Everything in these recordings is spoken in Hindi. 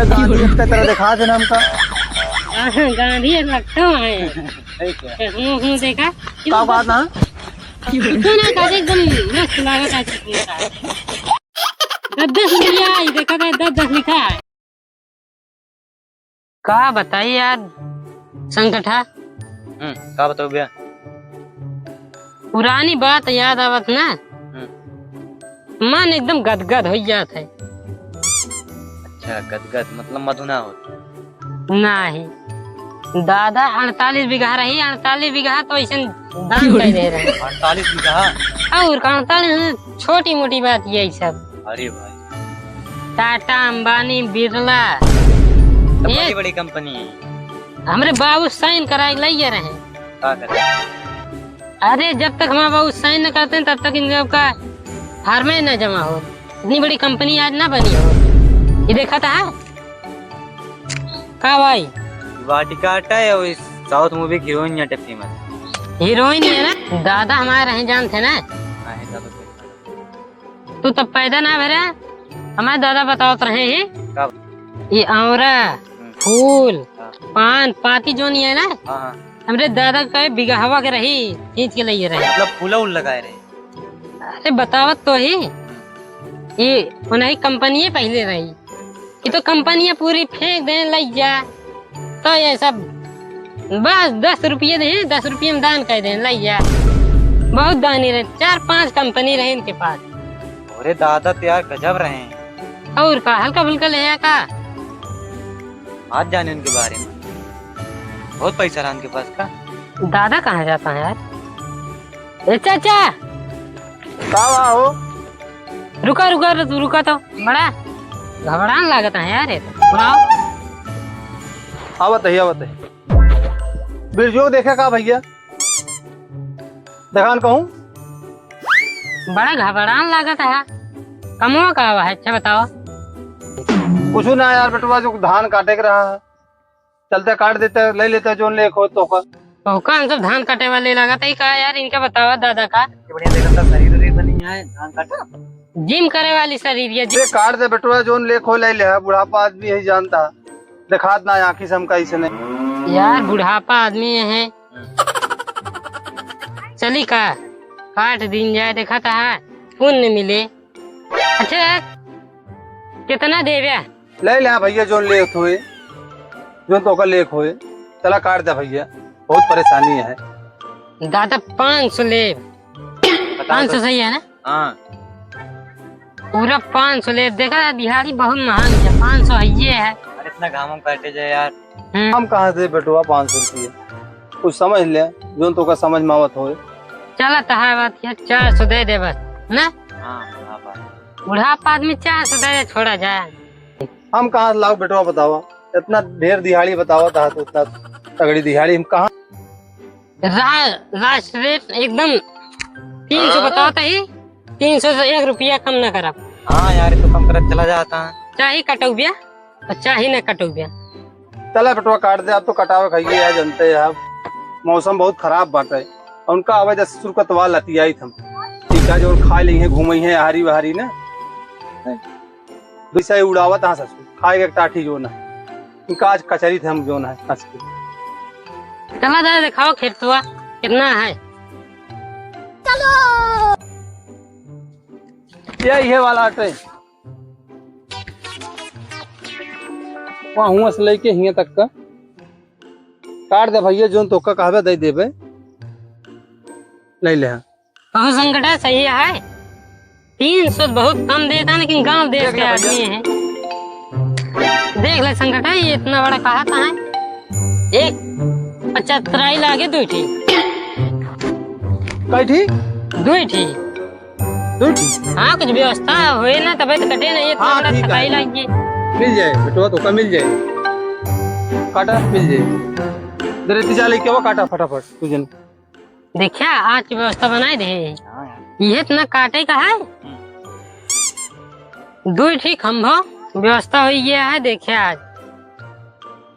हमें गांधी की तरह दिखा देना हमका। गांधी लगता है हूँ देखा का बात ना क्यों ना कहते एकदम मस्त लागत है दस लिया देखा था 10 लिखा है। का बताइए यार संकटा का बताओ भैया। पुरानी बात याद आवत ना मन एकदम गदगद हो जात है। अच्छा गदगद मतलब मधुना हो नहीं दादा 48 बीघा रही 48 बीघा तो ऐसे दान कर दे रहे 48 बीघा और 48 छोटी मोटी बात यही सब। अरे भाई टाटा अंबानी बिरला तो ये बड़ी बड़ी कंपनी है। हमारे बाबू साइन करा ले रहे का करे अरे जब तक हमारे बाबू साइन न करते तब तक इन लोग का फार्मे न जमा हो। इतनी बड़ी कंपनी आज ना बनी हो। ये देखा था का भाई वाटिका आटा है और साउथ मूवी की हीरोइन या फेमस हीरोइन है ना दादा हमारे रहे जान थे ना तू तब पैदा ना भरे हमारे दादा बताओ रहे हैं ये औरा फूल पान पाती जो नहीं है ना हाँ हमरे दादा का बिगा हवा के रही खींच के लिए रहे मतलब फूला उल लगाए रहे। अरे बतावत तो ही ये उन्हीं कंपनी पहले रही ये तो कंपनियां पूरी फेंक देने लग जा तो ये सब बस 10 रुपये दे 10 रुपये में दान कर देने लग जा। बहुत दानी रहे 4-5 कंपनी रहे इनके पास। अरे दादा तो यार गजब रहे हैं। और का हल्का फुल्का ले का आज जाने उनके बारे में बहुत पैसा रहा उनके पास का। दादा कहाँ जाता है यार। ए चाचा का हो रुका रुका रुका तो बड़ा घबरान लागत है यार ये तो बुलाओ। आवत है बिरजो देखे का भैया देखान कहूँ बड़ा घबरान लागत है कमवा का है अच्छा बताओ। कुछ ना यार बेटवा जो धान काटे के रहा है चलते काट देते ले लेते जो ले खो तो का तो कौन सब धान काटे वाले लागत है का यार इनका बताओ दादा का बढ़िया देखा शरीर उरीर बनी है धान काटा जिम करे वाली शरीर ये ये काट दे बेटवा जो ले खो ले बुढ़ापा आदमी यही जानता दिखात ना आँखी से हमका इसे नहीं यार बुढ़ापा आदमी है चली का काट दिन जाए देखा था पुण्य मिले। अच्छा कितना देवे ले भैया जो ले खोए जो तो का ले खोए चला काट दे भैया बहुत परेशानी है। दादा 500 ले 500 सही है ना हाँ पूरा 500 ले देखा दिहाड़ी बहुत महंगी है 500 है ये है। अरे इतना घाम काटे जाए यार हम कहाँ से बेटवा 500 रुपये कुछ समझ ले जो तो का समझ मावत हो चला तो है बात यार 400 दे दे बस ना हाँ बुढ़ापा आदमी 400 दे दे छोड़ा जाए। हम कहाँ लाओ बेटवा बतावा इतना ढेर दिहाड़ी बतावा था तो उतना तगड़ी दिहाड़ी हम कहाँ लास्ट रेट एकदम 300 बताओ तो ही 300 से 1 रुपया कम ना करा। हाँ यार तो कम कर चला जाता है चाहे कटो बिया और चाहे न कटो बिया चला बेटवा काट दे आप तो कटावे खाइए यार जनते यार मौसम बहुत खराब बात है उनका आवाज सुरकतवा लती आई थम ठीक है जो खा ली है घूमी है हारी बहारी ना दूसरा उड़ावा था ससुर खाएगा टाठी जो ना इनका आज कचरी थे हम जो ना चला दादा दिखाओ खेतवा कितना है यही है वाला आटे वहाँ हुआ से लेके हिया तक का काट दे भैया जो तो का कहबे दे देबे ले ले बहुत संकट है सही है 300 बहुत कम देता लेकिन गांव देश के आदमी है देख ले संकट है ये इतना बड़ा कहा था है एक 75 लागे 2 ठीक कई ठीक 2 ठीक हाँ कुछ व्यवस्था हुए ना तबे तो कटे नहीं इतना हाँ, बड़ा ठीक है। थकाई लगी मिल जाए बेटवा तो का मिल जाए काटा मिल जाए दरे तीजा लेके वो काटा फटाफट तुझे देखिया आज की व्यवस्था बनाए दे ये इतना काटे का है 2 ठीक खम्भा व्यवस्था हुई गया है देखिए आज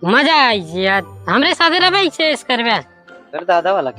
मजा आई आज हमरे साथ रहे इस करवे दादा वाला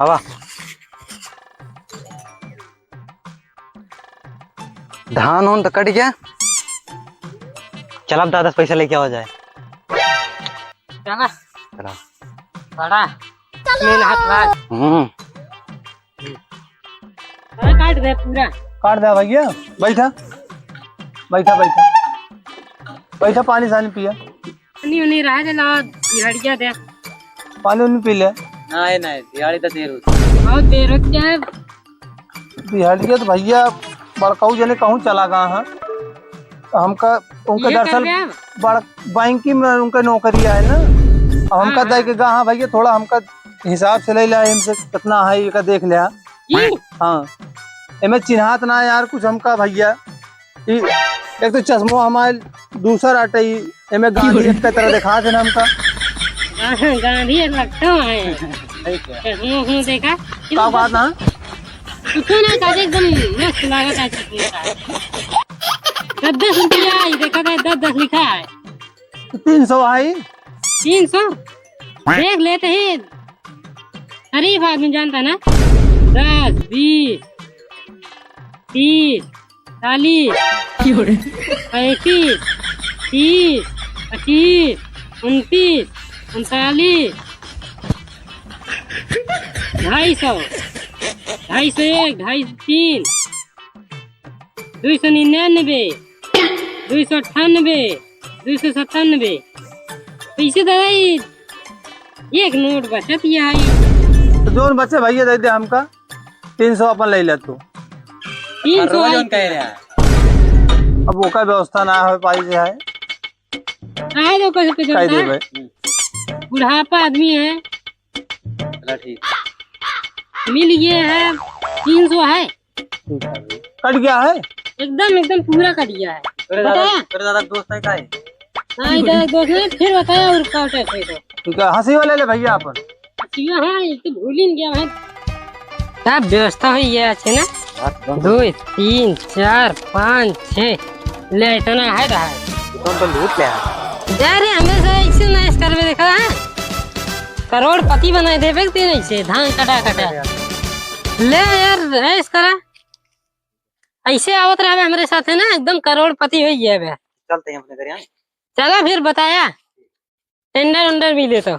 हवा धान होन तो कट गया। चल अब 10 पैसा लेके आ जाए। चला चला। बड़ा मेन हाथ बात काट दे पूरा। काट दे भैया। बैठा बैठा बैठा बैठा, पानी सानी पिया। नहीं नहीं रहा दे ला दिहाड़िया दे। पानी उन्नी पी ले। नहीं नहीं दिहाड़ी तो देर होती। बहुत देर होती है। दिहाड़िया तो भैया बड़काऊ जने कहूँ चला गया है। हमका उनका ये कर दरअसल दे अब। बड़ बैंकी में उनका नौकरी है ना। अब हमका दे के हाँ भैया थोड़ा हमका हिसाब से ले लिया, इनसे कितना है ये का देख लिया। ये हाँ एमे चिन्हात ना यार कुछ हमका भैया। एक तो चश्मो हमारे दूसरा आटे एमे गांधी एक के तरह दिखा थे ना हमका। गांधी लगता है। चश्मों देखा का बात ना कुछ ना काजे एकदम मस्त लागत है। 10 रुपया ही देखा था, 10 लिखा है। 300 आई 300 देख लेते हैं। गरीब आदमी जानता ना। 10 20 30 40 35 30 25 29 39 250 201 203 299 298 297 पैसे दादा एक नोट बचत ये आई। तो जोन बच्चे भैया दे दे हमका 300 अपन ले ले तू। 300 आई। कह रहा है अब वो का व्यवस्था ना हो पाई से है आए तो कैसे कह चलता दे है। भाई। बुढ़ापा आदमी है। चला ठीक। मिल ये है 300 है। कट गया है। एकदम एकदम पूरा कर दिया है। बताया तेरे दादा दोस्त है का है? हाँ इधर दोस्त ने फिर बताया और काटे थे तो ठीक है हंसी वाले ले भैया अपन। हाँ ये तो भूल ही नहीं गया भाई। क्या व्यवस्था हुई है अच्छे ना। 2 3 4 5 6 ले इतना है रहा है। तो लूट ले आ। जा रे हमेशा ऐसे ना करवे देखा है। करोड़पति बनाए दे व्यक्ति नहीं से धान कटा कटा ले यार ऐस करा। ऐसे आवत रहा हमारे साथ है ना एकदम करोड़पति हो गया। चलते हैं अपने घर यहाँ। चला फिर बताया टेंडर उंडर भी दे तो